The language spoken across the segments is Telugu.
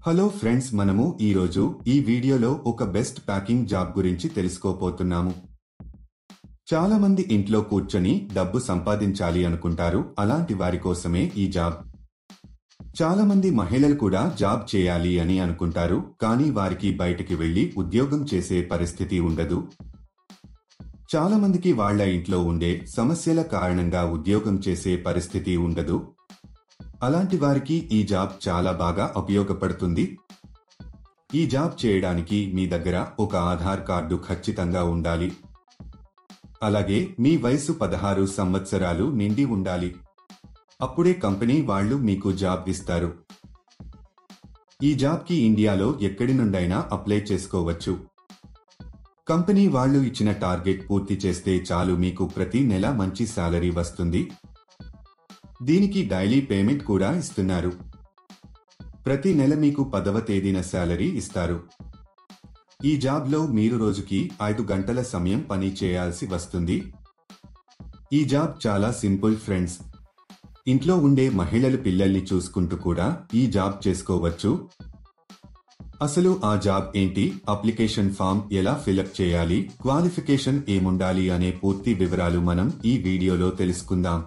హలో ఫ్రెండ్స్, మనము ఈరోజు ఈ వీడియోలో ఒక బెస్ట్ ప్యాకింగ్ జాబ్ గురించి తెలుసుకోపోతున్నాము. చాలా మంది ఇంట్లో కూర్చొని డబ్బు సంపాదించాలి అనుకుంటారు. అలాంటి వారి కోసమే ఈ జాబ్. చాలా మంది మహిళలు కూడా జాబ్ చేయాలి అని అనుకుంటారు, కానీ వారికి బయటికి వెళ్లి ఉద్యోగం చేసే పరిస్థితి ఉండదు. చాలా మందికి వాళ్ళ ఇంట్లో ఉండే సమస్యల కారణంగా ఉద్యోగం చేసే పరిస్థితి ఉండదు. అలాంటి వారికి ఈ జాబ్ చాలా బాగా ఉపయోగపడుతుంది. ఈ జాబ్ చేయడానికి మీ దగ్గర ఒక ఆధార్ కార్డు ఖచ్చితంగా ఉండాలి. అలాగే మీ వయసు 16 సంవత్సరాలు నిండి ఉండాలి. అప్పుడే కంపెనీ వాళ్ళు మీకు జాబ్ ఇస్తారు. ఈ జాబ్కి ఇండియాలో ఎక్కడి నుండైనా అప్లై చేసుకోవచ్చు. కంపెనీ వాళ్ళు ఇచ్చిన టార్గెట్ పూర్తి చేస్తే చాలు, మీకు ప్రతి నెల మంచి సాలరీ వస్తుంది. దీనికి డైలీ పేమెంట్ కూడా ఇస్తున్నారు. ప్రతి నెల మీకు 10వ తేదీన సాలరీ ఇస్తారు. ఈ జాబ్లో మీరు రోజుకి 5 గంటల సమయం పని చేయాల్సి వస్తుంది. ఈ జాబ్ చాలా సింపుల్ ఫ్రెండ్స్. ఇంట్లో ఉండే మహిళలు పిల్లల్ని చూసుకుంటూ కూడా ఈ జాబ్ చేసుకోవచ్చు. అసలు ఆ జాబ్ ఏంటి, అప్లికేషన్ ఫామ్ ఎలా ఫిలప్ చేయాలి, క్వాలిఫికేషన్ ఏముండాలి అనే పూర్తి వివరాలు మనం ఈ వీడియోలో తెలుసుకుందాం.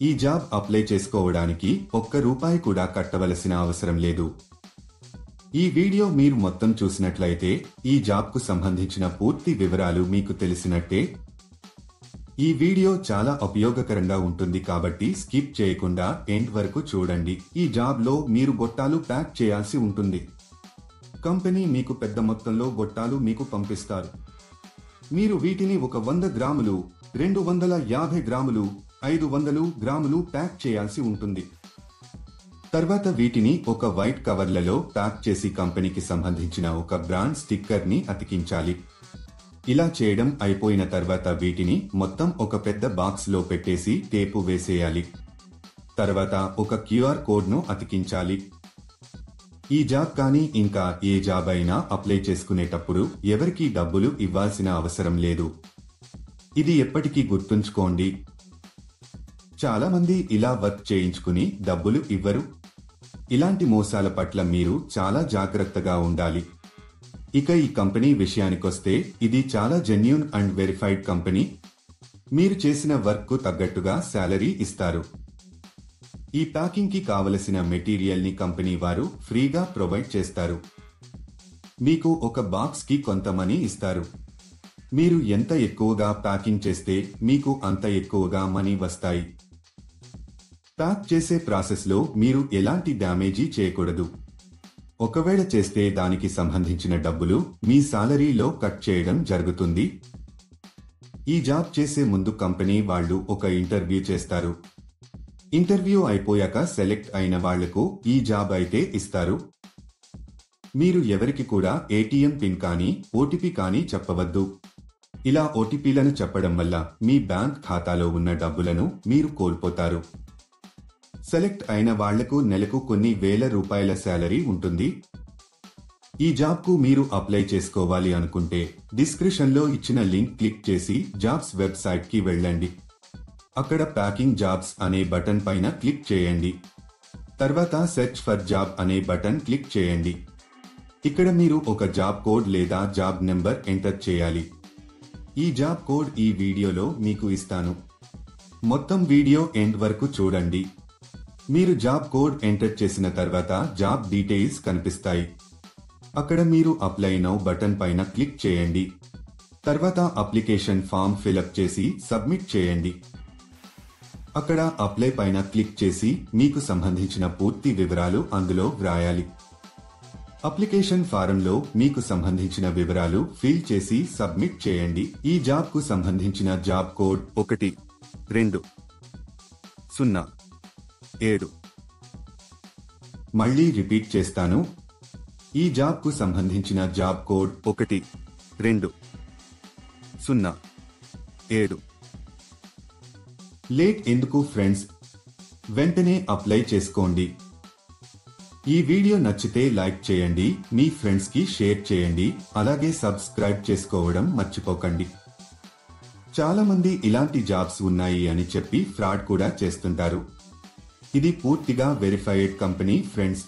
ఈ జాబ్ అప్లై చేసుకోవడానికి ₹1 కూడా కట్టవలసిన అవసరం లేదు. ఈ వీడియో మీరు మొత్తం చూసినట్లయితే ఈ జాబ్కు సంబంధించిన పూర్తి వివరాలు మీకు తెలిసినట్టే. ఈ వీడియో చాలా ఉపయోగకరంగా ఉంటుంది కాబట్టి స్కిప్ చేయకుండా ఎండ్ వరకు చూడండి. ఈ జాబ్లో మీరు గొట్టాలు ప్యాక్ చేయాల్సి ఉంటుంది. కంపెనీ మీకు పెద్ద మొత్తంలో గొట్టాలు మీకు పంపిస్తారు. మీరు వీటిని 100 గ్రాములు, 250 గ్రాములు, 500 గ్రాములు ప్యాక్ చేయాల్సి ఉంటుంది. తర్వాత వీటిని ఒక వైట్ కవర్లలో ప్యాక్ చేసి కంపెనీకి సంబంధించిన ఒక బ్రాండ్ స్టిక్కర్ని అతికించాలి. ఇలా చేయడం అయిపోయిన తర్వాత వీటిని మొత్తం ఒక పెద్ద బాక్స్లో పెట్టేసి టేపు వేసేయాలి. తర్వాత ఒక QR కోడ్ను అతికించాలి. ఈ జాబ్ కానీ ఇంకా ఏ జాబ్ అయినా అప్లై చేసుకునేటప్పుడు ఎవరికీ డబ్బులు ఇవ్వాల్సిన అవసరం లేదు. ఇది ఎప్పటికీ గుర్తుంచుకోండి. చాలా మంది ఇలా వర్క్ చేయించుకుని డబ్బులు ఇవ్వరు. ఇలాంటి మోసాల పట్ల మీరు చాలా జాగ్రత్తగా ఉండాలి. ఇక ఈ కంపెనీ విషయానికొస్తే ఇది చాలా జెన్యూన్ అండ్ వెరిఫైడ్ కంపెనీ. మీరు చేసిన వర్క్ కు తగ్గట్టుగా శాలరీ ఇస్తారు. ఈ ప్యాకింగ్ కి కావలసిన మెటీరియల్ ని కంపెనీ వారు ఫ్రీగా ప్రొవైడ్ చేస్తారు. మీకు ఒక బాక్స్ కి కొంత మనీ ఇస్తారు. మీరు ఎంత ఎక్కువగా ప్యాకింగ్ చేస్తే మీకు అంత ఎక్కువగా మనీ వస్తాయి. ప్యాక్ చేసే ప్రాసెస్లో మీరు ఎలాంటి డ్యామేజీ చేయకూడదు. ఒకవేళ చేస్తే దానికి సంబంధించిన డబ్బులు మీ సాలరీలో కట్ చేయడం జరుగుతుంది. ఈ జాబ్ చేసే ముందు కంపెనీ వాళ్ళు ఒక ఇంటర్వ్యూ చేస్తారు. ఇంటర్వ్యూ అయిపోయాక సెలెక్ట్ అయిన వాళ్లకు ఈ జాబ్ అయితే ఇస్తారు. మీరు ఎవరికి కూడా ATM పిన్ కానీ OTP కానీ చెప్పవద్దు. ఇలా OTPలను చెప్పడం వల్ల మీ బ్యాంక్ ఖాతాలో ఉన్న డబ్బులను మీరు కోల్పోతారు. సెలెక్ట్ అయిన వాళ్లకు నెలకు కొన్ని వేల రూపాయల శాలరీ ఉంటుంది. ఈ జాబ్కు మీరు అప్లై చేసుకోవాలి అనుకుంటే డిస్క్రిప్షన్లో ఇచ్చిన లింక్ క్లిక్ చేసి జాబ్స్ వెబ్సైట్కి వెళ్ళండి. అక్కడ ప్యాకింగ్ జాబ్స్ అనే బటన్ పైన క్లిక్ చేయండి. తర్వాత సెర్చ్ ఫర్ జాబ్ అనే బటన్ క్లిక్ చేయండి. ఇక్కడ మీరు ఒక జాబ్ కోడ్ లేదా జాబ్ నెంబర్ ఎంటర్ చేయాలి. ఈ జాబ్ కోడ్ ఈ వీడియోలో మీకు ఇస్తాను. మొత్తం వీడియో ఎండ్ వరకు చూడండి. మీరు జాబ్ కోడ్ ఎంటర్ చేసిన తర్వాత జాబ్ డీటెయిల్స్ కనిపిస్తాయి. అక్కడ మీరు అప్లై నౌ బటన్ పైన క్లిక్ చేయండి. తర్వాత అప్లికేషన్ ఫామ్ ఫిలప్ చేసి సబ్మిట్ చేయండి. అక్కడ అప్లై పైన క్లిక్ చేసి మీకు సంబంధించిన పూర్తి వివరాలు అందులో వ్రాయాలి. అప్లికేషన్ ఫారంలో మీకు సంబంధించిన వివరాలు ఫిల్ చేసి సబ్మిట్ చేయండి. ఈ జాబ్కు సంబంధించిన జాబ్ కోడ్ 1207. మళ్ళీ రిపీట్ చేస్తాను. ఈ జాబ్కు సంబంధించిన జాబ్ కోడ్ 1207. లేట్ ఎందుకు ఫ్రెండ్స్, వెంటనే అప్లై చేసుకోండి. ఈ వీడియో నచ్చితే లైక్ చేయండి, మీ ఫ్రెండ్స్ కి షేర్ చేయండి, అలాగే సబ్స్క్రైబ్ చేసుకోవడం మర్చిపోకండి. చాలా మంది ఇలాంటి జాబ్స్ ఉన్నాయి అని చెప్పి ఫ్రాడ్ కూడా చేస్తుంటారు. ఇది పూర్తిగా వెరిఫైడ్ కంపెనీ ఫ్రెండ్స్.